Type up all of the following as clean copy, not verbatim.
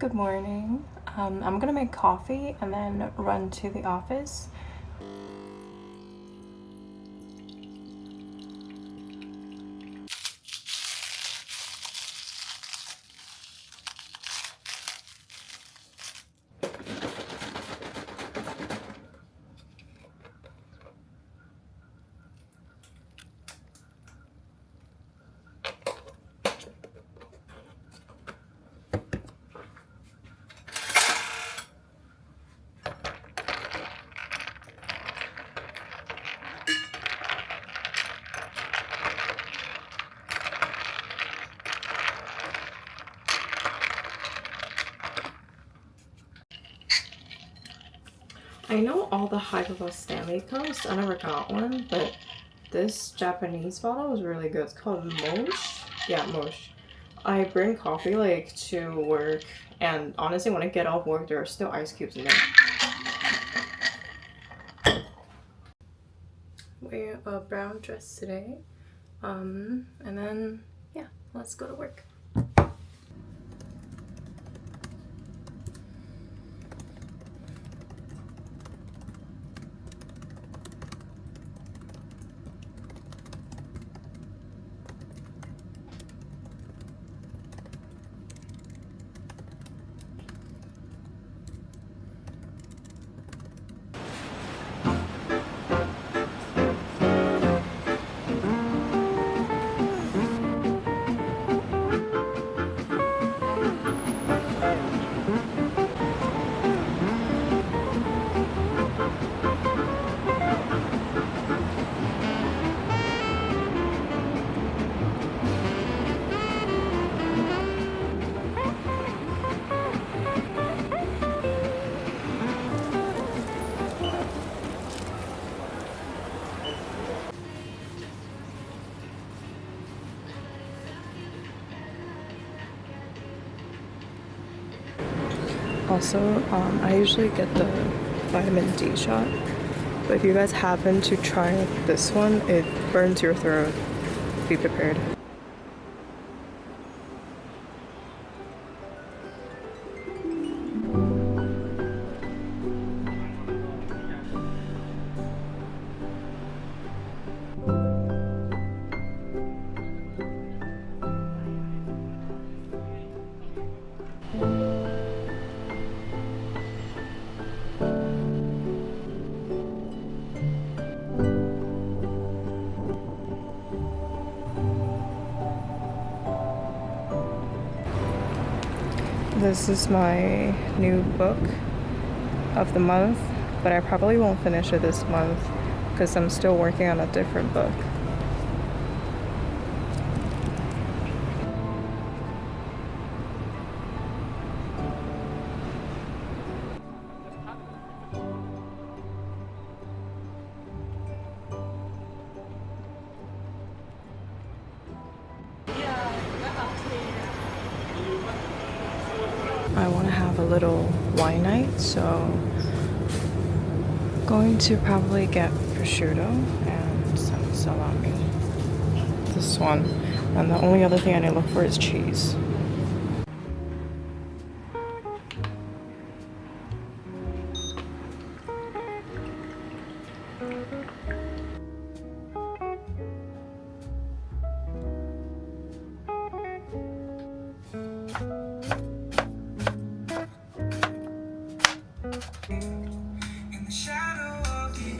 Good morning. I'm gonna make coffee and then run to the office. I know all the hype about Stanley Cups. I never got one, but this Japanese bottle was really good. It's called Mosh. Yeah, Mosh. I bring coffee like to work, and honestly, when I get off work, there are still ice cubes in there. Wear a brown dress today, and then yeah, let's go to work. Also, I usually get the vitamin D shot, but if you guys happen to try this one, it burns your throat. Be prepared. This is my new book of the month, but I probably won't finish it this month because I'm still working on a different book. I want to have a little wine night, so I'm going to probably get prosciutto and some salami. This one. And the only other thing I need to look for is cheese.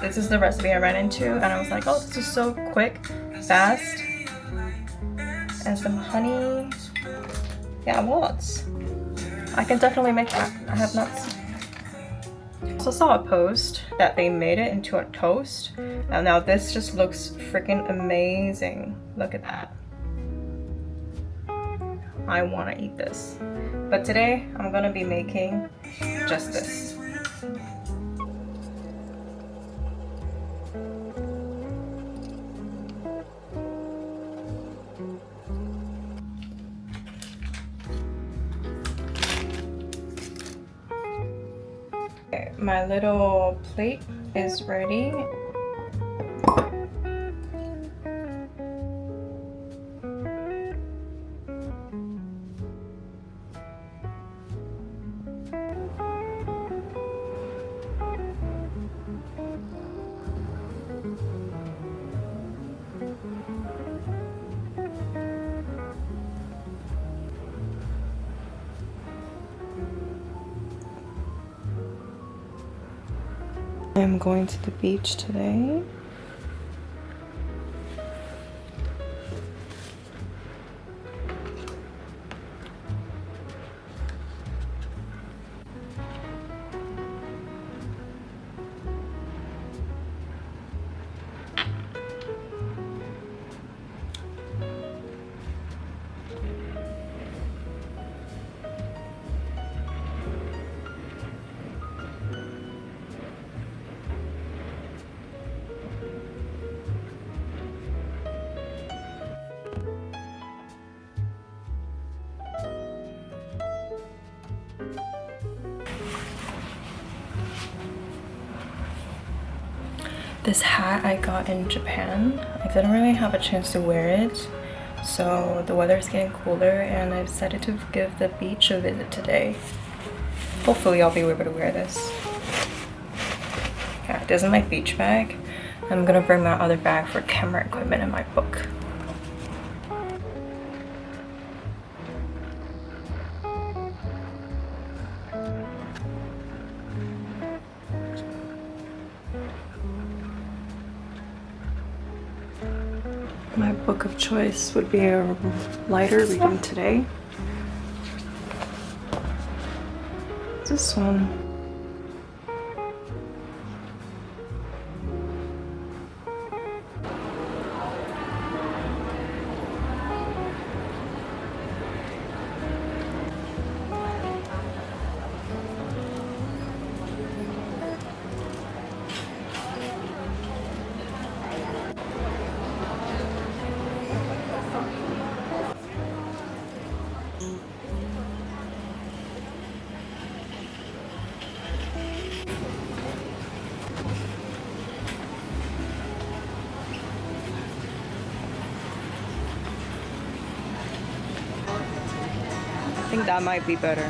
This is the recipe I ran into, and I was like, oh, this is so quick, fast, and some honey. Yeah, walnuts. I can definitely make that. I have nuts. I also saw a post that they made it into a toast, and now this just looks freaking amazing. Look at that. I want to eat this. But today, I'm gonna be making just this. Okay, my little plate is ready. I'm going to the beach today. This hat I got in Japan. I didn't really have a chance to wear it, so the weather is getting cooler and I decided to give the beach a visit today. Hopefully I'll be able to wear this. Yeah, this is my beach bag. I'm gonna bring my other bag for camera equipment and my book. My book of choice would be a lighter reading today. This one. I think that might be better.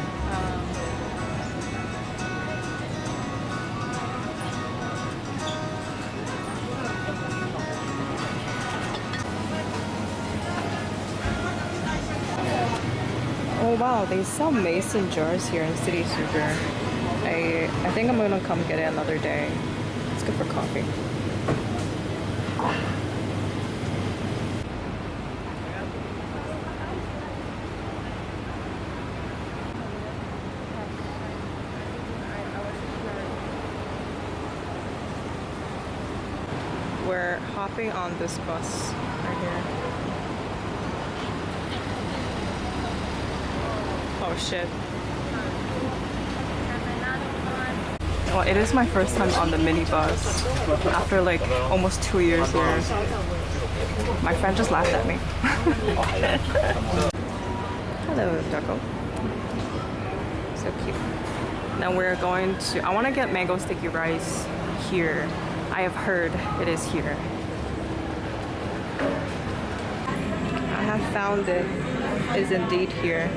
Oh wow, they sell mason jars here in City Super. I think I'm gonna come get it another day. It's good for coffee. We're hopping on this bus right here. Oh shit. Well, it is my first time on the minibus after like almost 2 years here. My friend just laughed at me. Hello, Ducko. So cute. Now we're going to, I want to get mango sticky rice here. I have heard it is here. I have found it. It is indeed here.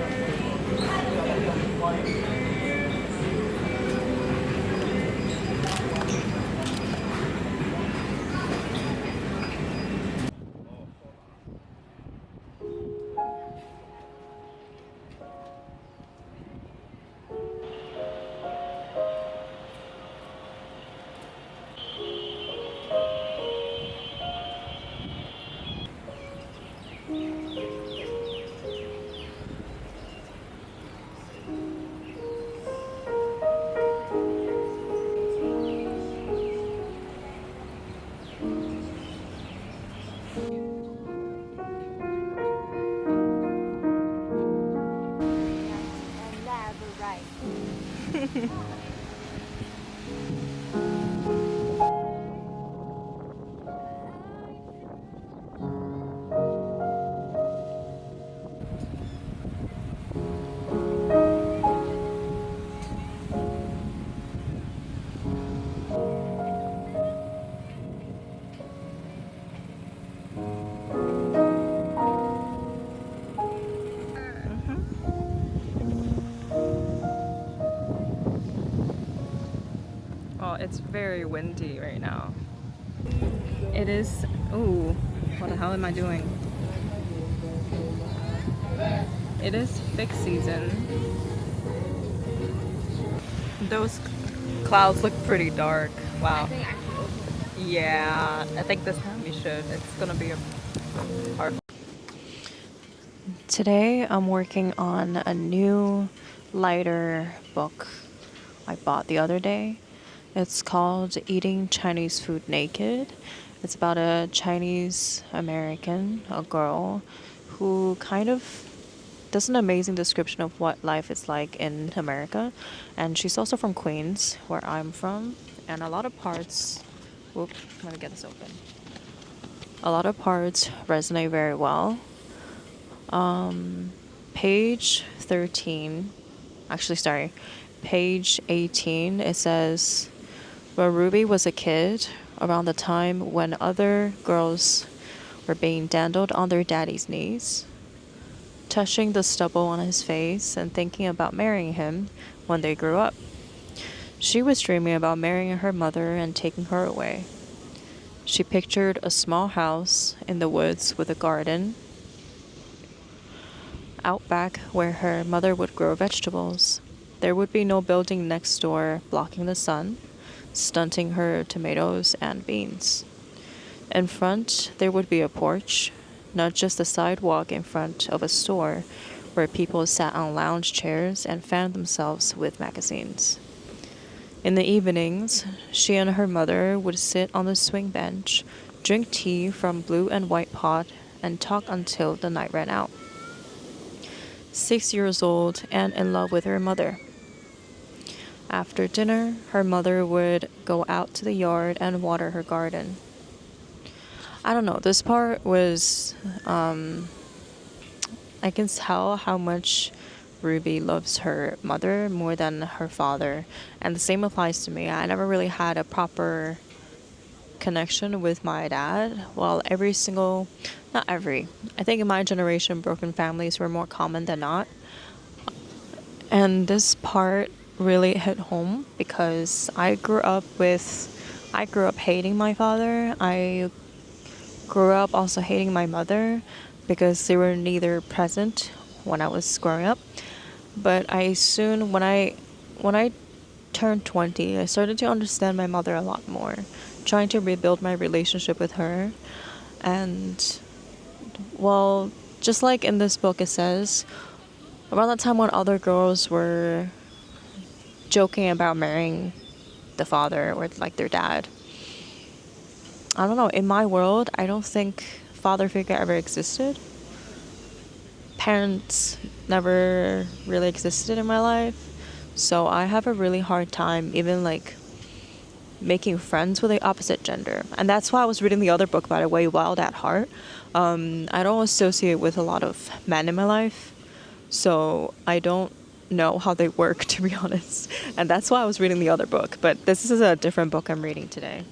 It's very windy right now. It is, ooh, what the hell am I doing? It is fig season. Clouds look pretty dark. Wow. Yeah, I think this time you should. It's gonna be a hard. Today I'm working on a new lighter book I bought the other day. It's called Eating Chinese Food Naked. It's about a Chinese American, a girl, who kind of does an amazing description of what life is like in America. And she's also from Queens, where I'm from. And a lot of parts, whoop, let me get this open. A lot of parts resonate very well. Page 13, actually, sorry, page 18, it says, where Ruby was a kid, around the time when other girls were being dandled on their daddy's knees, touching the stubble on his face and thinking about marrying him when they grew up. She was dreaming about marrying her mother and taking her away. She pictured a small house in the woods with a garden out back where her mother would grow vegetables. There would be no building next door blocking the sun, stunting her tomatoes and beans. In front, there would be a porch, not just a sidewalk in front of a store where people sat on lounge chairs and fanned themselves with magazines. In the evenings, she and her mother would sit on the swing bench, drink tea from blue and white pot, and talk until the night ran out. 6 years old and in love with her mother. After dinner, her mother would go out to the yard and water her garden. I don't know, this part was, I can tell how much Ruby loves her mother more than her father. And the same applies to me. I never really had a proper connection with my dad. Well, not every, I think in my generation, broken families were more common than not. And this part really hit home because I grew up hating my father. I grew up also hating my mother because they were neither present when I was growing up. But when I turned 20, I started to understand my mother a lot more, trying to rebuild my relationship with her. And, well, just like in this book it says, around the time when other girls were joking about marrying the father or like their dad, I don't know, in my world, I don't think father figure ever existed. Parents never really existed in my life. So I have a really hard time even like making friends with the opposite gender. And that's why I was reading the other book, by the way, Wild at Heart. I don't associate with a lot of men in my life. So I don't know how they work, to be honest. And that's why I was reading the other book. But this is a different book I'm reading today.